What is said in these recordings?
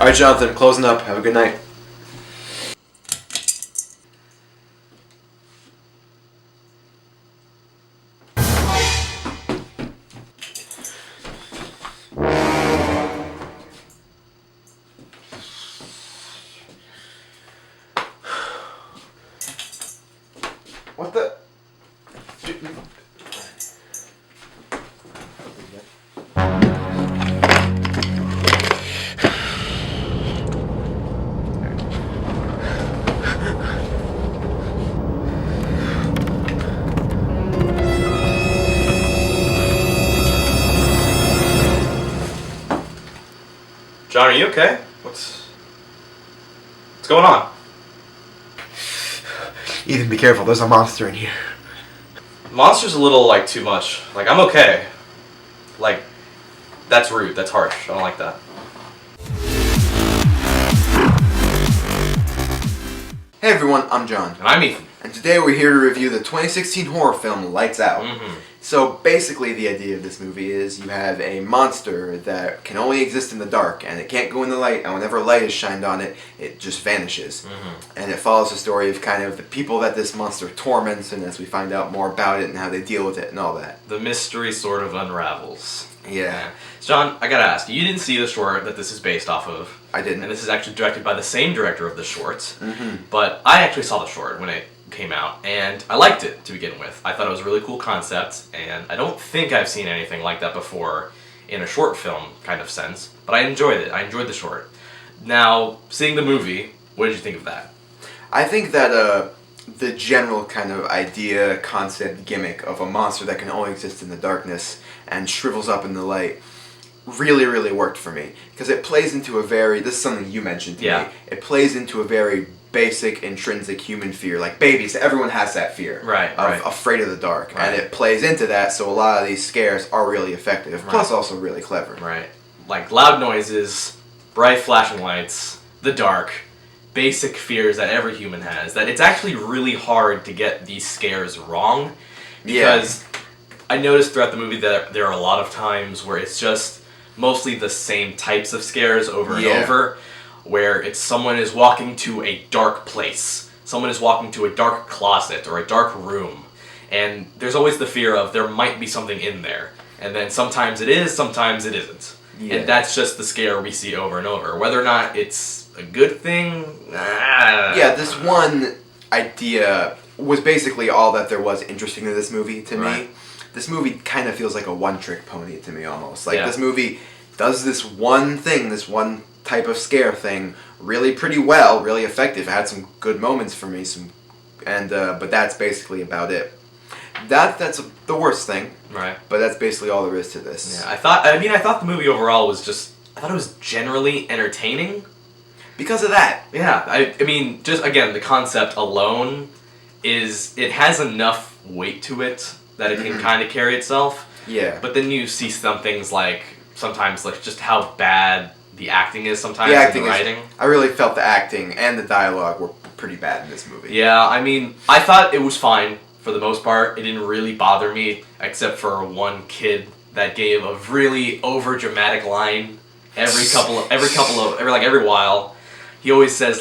Alright, Jonathan, closing up. Have a good night. What the? John, are you okay? What's going on? Ethan, be careful. There's a monster in here. Monster's a little, too much. I'm okay. That's rude. That's harsh. I don't like that. Hey everyone, I'm John. And I'm Ethan. And today we're here to review the 2016 horror film Lights Out. Mm-hmm. So basically the idea of this movie is you have a monster that can only exist in the dark and it can't go in the light, and whenever light is shined on it, it just vanishes. Mm-hmm. And it follows the story of kind of the people that this monster torments, and as we find out more about it and how they deal with it and all that. The mystery sort of unravels. Yeah. John, I gotta ask, you didn't see the short that this is based off of. I didn't. And this is actually directed by the same director of the short. Mm-hmm. But I actually saw the short when it came out, and I liked it to begin with. I thought it was a really cool concept, and I don't think I've seen anything like that before in a short film kind of sense, but I enjoyed it. I enjoyed the short. Now, seeing the movie, what did you think of that? I think that the general kind of idea, concept, gimmick of a monster that can only exist in the darkness and shrivels up in the light really, really worked for me. Because it plays into a very, this is something you mentioned to me, it plays into a very basic, intrinsic human fear. Like babies, everyone has that fear. Right. Afraid of the dark. Right. And it plays into that, so a lot of these scares are really effective, plus also really clever. Right. Like loud noises, bright flashing lights, the dark, basic fears that every human has. That it's actually really hard to get these scares wrong. Because I noticed throughout the movie that there are a lot of times where it's just mostly the same types of scares over and over. Where it's someone is walking to a dark place, someone is walking to a dark closet or a dark room, and there's always the fear of there might be something in there, and then sometimes it is, sometimes it isn't. And that's just the scare we see over and over. Whether or not it's a good thing, Yeah, this one idea was basically all that there was interesting to this movie to me. This movie kind of feels like a one-trick pony to me almost. This movie does this one thing, this one type of scare thing really pretty well, really effective. It had some good moments for me, but that's basically about it. That's the worst thing. Right. But that's basically all there is to this. Yeah, I thought the movie overall was I thought it was generally entertaining. Because of that. Yeah, I mean, just again, the concept alone it has enough weight to it that it can kind of carry itself. Yeah. But then you see some things sometimes just how bad the acting is sometimes, the acting and the writing. I really felt the acting and the dialogue were pretty bad in this movie. Yeah, I mean, I thought it was fine for the most part. It didn't really bother me, except for one kid that gave a really over dramatic line every while. He always says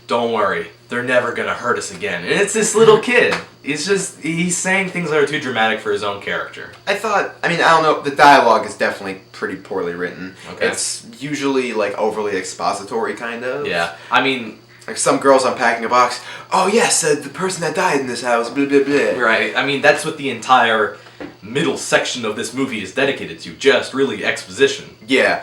"Don't worry, they're never gonna hurt us again," and it's this little kid. He's saying things that are too dramatic for his own character. I don't know, the dialogue is definitely pretty poorly written. Okay. It's usually overly expository kind of. Yeah, I mean, some girl's unpacking a box. Oh yes, the person that died in this house, blah blah blah. Right, I mean, that's what the entire middle section of this movie is dedicated to, just really exposition. Yeah.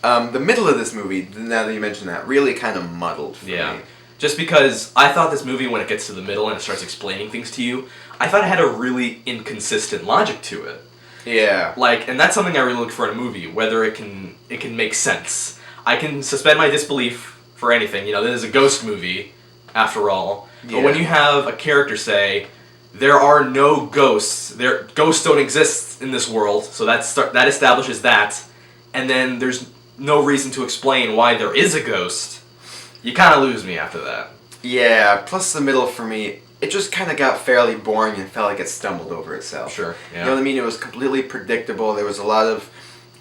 The middle of this movie, now that you mention that, really kind of muddled for me. Just because I thought this movie, when it gets to the middle and it starts explaining things to you, I thought it had a really inconsistent logic to it. Yeah. And that's something I really look for in a movie, whether it can make sense. I can suspend my disbelief for anything. This is a ghost movie, after all. But when you have a character say, there are no ghosts, ghosts don't exist in this world, so that establishes that, and then there's no reason to explain why there is a ghost, you kind of lose me after that. Yeah, plus the middle for me, it just kind of got fairly boring and felt like it stumbled over itself. Sure, yeah. You know what I mean? It was completely predictable. There was a lot of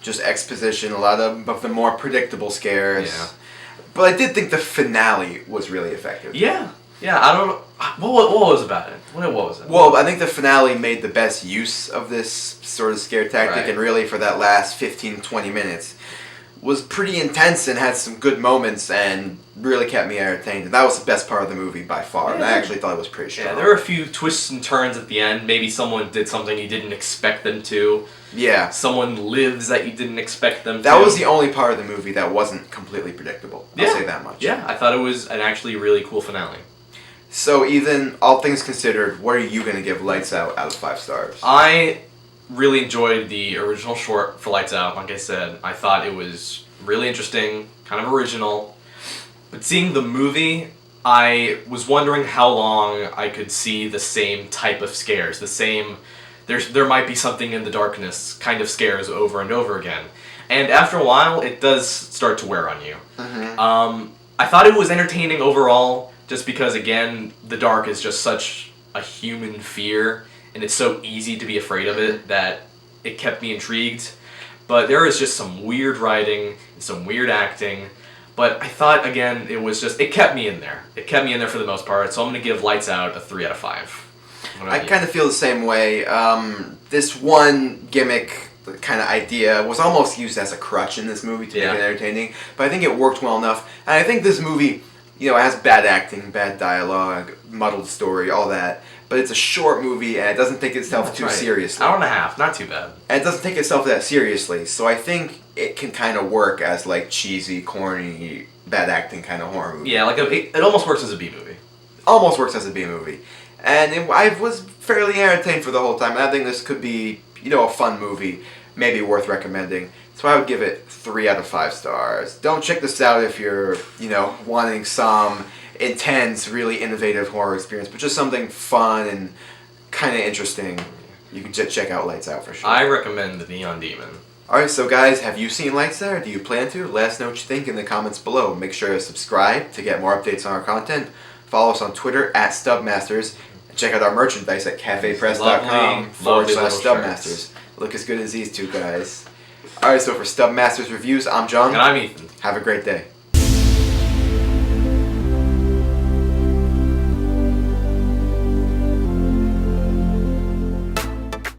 just exposition, a lot of the more predictable scares. Yeah. But I did think the finale was really effective. Yeah. Yeah, I don't know. What was about it? What was it? Well, I think the finale made the best use of this sort of scare tactic, Right. and really for that last 15, 20 minutes was pretty intense and had some good moments and really kept me entertained. And that was the best part of the movie by far. And I actually thought it was pretty strong. Yeah, there were a few twists and turns at the end. Maybe someone did something you didn't expect them to. Yeah. Someone lives that you didn't expect them to. That was the only part of the movie that wasn't completely predictable. I'll say that much. Yeah, I thought it was an actually really cool finale. So, Ethan, all things considered, what are you going to give Lights Out of 5 stars? I really enjoyed the original short for Lights Out. Like I said, I thought it was really interesting, kind of original. But seeing the movie, I was wondering how long I could see the same type of scares, the same, there might be something in the darkness kind of scares over and over again. And after a while, it does start to wear on you. Mm-hmm. I thought it was entertaining overall, just because, again, the dark is just such a human fear, and it's so easy to be afraid of it that it kept me intrigued. But there is just some weird writing and some weird acting. But I thought, again, it kept me in there. It kept me in there for the most part, so I'm going to give Lights Out a 3 out of 5. I kind of feel the same way. This one gimmick kind of idea was almost used as a crutch in this movie to make it entertaining, but I think it worked well enough. And I think this movie, it has bad acting, bad dialogue, muddled story, all that. But it's a short movie, and it doesn't take itself too seriously. Hour and a half, not too bad. And it doesn't take itself that seriously, so I think it can kind of work as, like, cheesy, corny, bad acting kind of horror movie. Yeah, like it almost works as a B movie. Almost works as a B movie. And I was fairly entertained for the whole time, and I think this could be, a fun movie, maybe worth recommending. So I would give it 3 out of 5 stars. Don't check this out if you're, wanting some intense, really innovative horror experience, but just something fun and kind of interesting. You can just check out Lights Out for sure. I recommend The Neon Demon. Alright, so guys, have you seen Lights Out? Do you plan to? Let us know what you think in the comments below. Make sure to subscribe to get more updates on our content. Follow us on Twitter at StubMasters. And check out our merchandise at cafepress.com/StubMasters. Look as good as these two guys. Alright, so for Stub Masters Reviews, I'm John. And I'm Ethan. Have a great day.